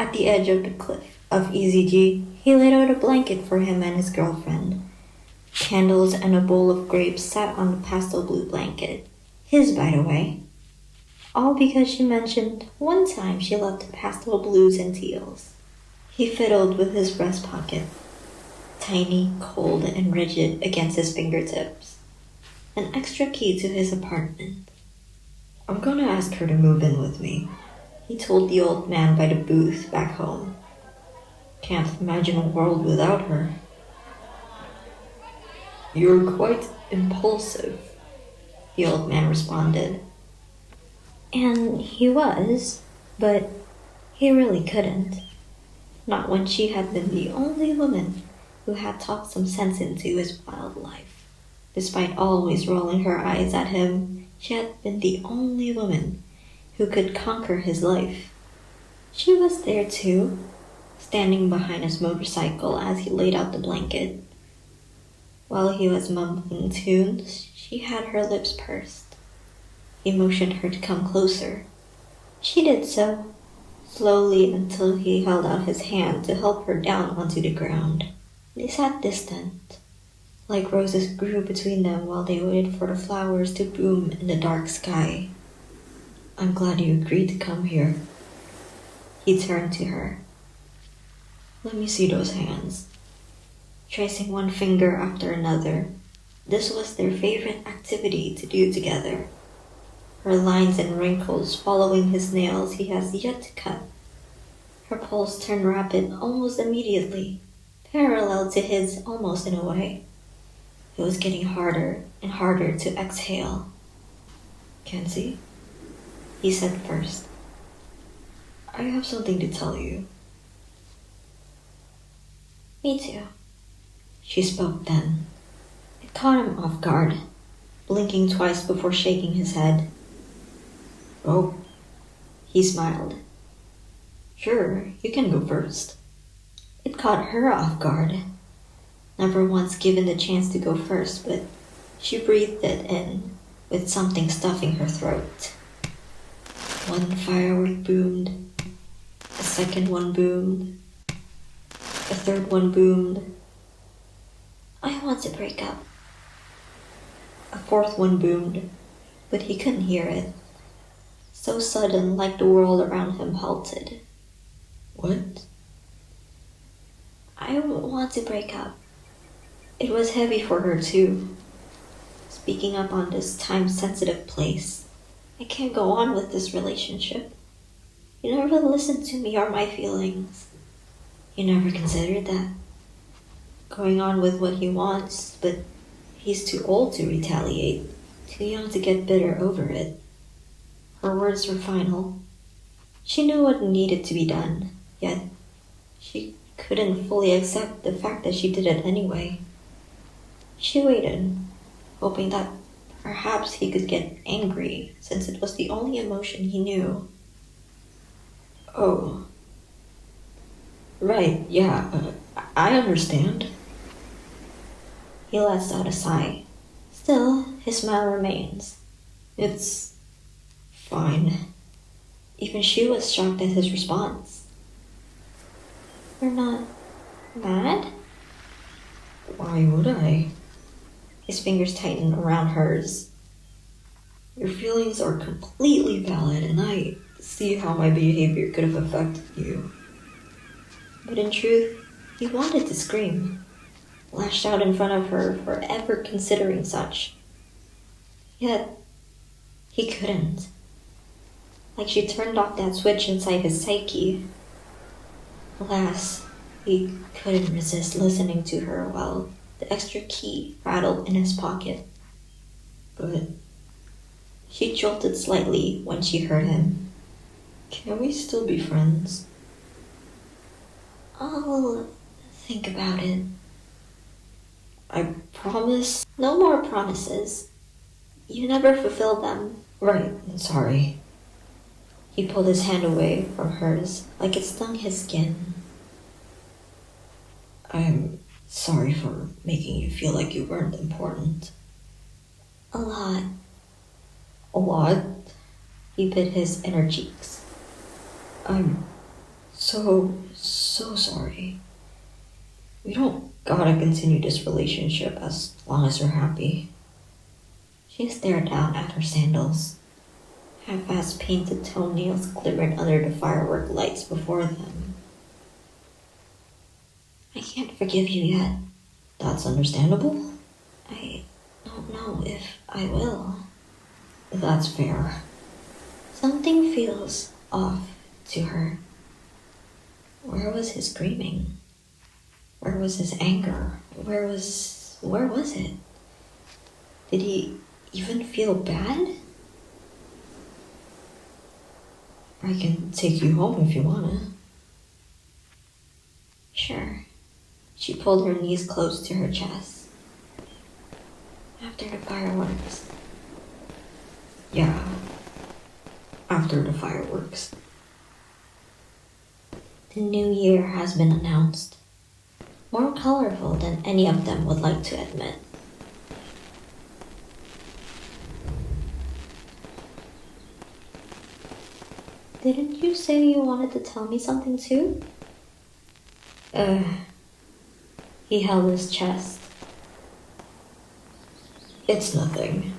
At the edge of the cliff of EZG, he laid out a blanket for him and his girlfriend. Candles and a bowl of grapes sat on the pastel blue blanket. His, by the way. All because she mentioned one time she loved pastel blues and teals. He fiddled with his breast pocket, tiny, cold, and rigid against his fingertips. An extra key to his apartment. I'm gonna ask her to move in with me, he told the old man by the booth back home. Can't imagine a world without her. You're quite impulsive, the old man responded. And he was, but he really couldn't. Not when she had been the only woman who had talked some sense into his wild life. Despite always rolling her eyes at him, she had been the only woman who could conquer his life. She was there too, standing behind his motorcycle as he laid out the blanket. While he was mumbling tunes, she had her lips pursed. He motioned her to come closer. She did so, slowly until he held out his hand to help her down onto the ground. They sat distant, like roses grew between them while they waited for the flowers to bloom in the dark sky. I'm glad you agreed to come here. He turned to her. Let me see those hands. Tracing one finger after another, this was their favorite activity to do together. Her lines and wrinkles following his nails he has yet to cut. Her pulse turned rapid almost immediately, parallel to his almost in a way. It was getting harder and harder to exhale. Kenzie, he said first. I have something to tell you. Me too, she spoke then. It caught him off guard, blinking twice before shaking his head. Oh, he smiled. Sure, you can go first. It caught her off guard. Never once given the chance to go first, but she breathed it in with something stuffing her throat. One firework boomed. A second one boomed. A third one boomed. I want to break up. A fourth one boomed, but he couldn't hear it. So sudden, like the world around him halted. What? I want to break up. It was heavy for her too. Speaking up on this time-sensitive place. I can't go on with this relationship. You never listened to me or my feelings. You never considered that. Going on with what he wants, but he's too old to retaliate, too young to get bitter over it. Her words were final. She knew what needed to be done, yet she couldn't fully accept the fact that she did it anyway. She waited, hoping that perhaps he could get angry, since it was the only emotion he knew. Oh. Right, yeah, I understand. He lets out a sigh. Still, his smile remains. It's fine. Even she was shocked at his response. You're not mad? Why would I? His fingers tightened around hers. Your feelings are completely valid, and I see how my behavior could have affected you. But in truth, he wanted to scream, lashed out in front of her for ever considering such. Yet, he couldn't. Like she turned off that switch inside his psyche. Alas, he couldn't resist listening to her while the extra key rattled in his pocket. But she jolted slightly when she heard him. Can we still be friends? I'll think about it. I promise. No more promises. You never fulfilled them. Right, sorry. He pulled his hand away from hers like it stung his skin. I'm sorry for making you feel like you weren't important. A lot. A lot? He bit his inner cheeks. I'm so sorry. We don't gotta continue this relationship as long as you're happy. She stared down at her sandals. Half-assed painted toenails glimmered under the firework lights before them. I can't forgive you yet. That's understandable. I don't know if I will. That's fair. Something feels off to her. Where was his screaming? Where was his anger? Where was it? Did he even feel bad? I can take you home if you wanna. Sure. She pulled her knees close to her chest. After the fireworks. Yeah. After the fireworks. The new year has been announced. More colorful than any of them would like to admit. Didn't you say you wanted to tell me something too? He held his chest. It's nothing.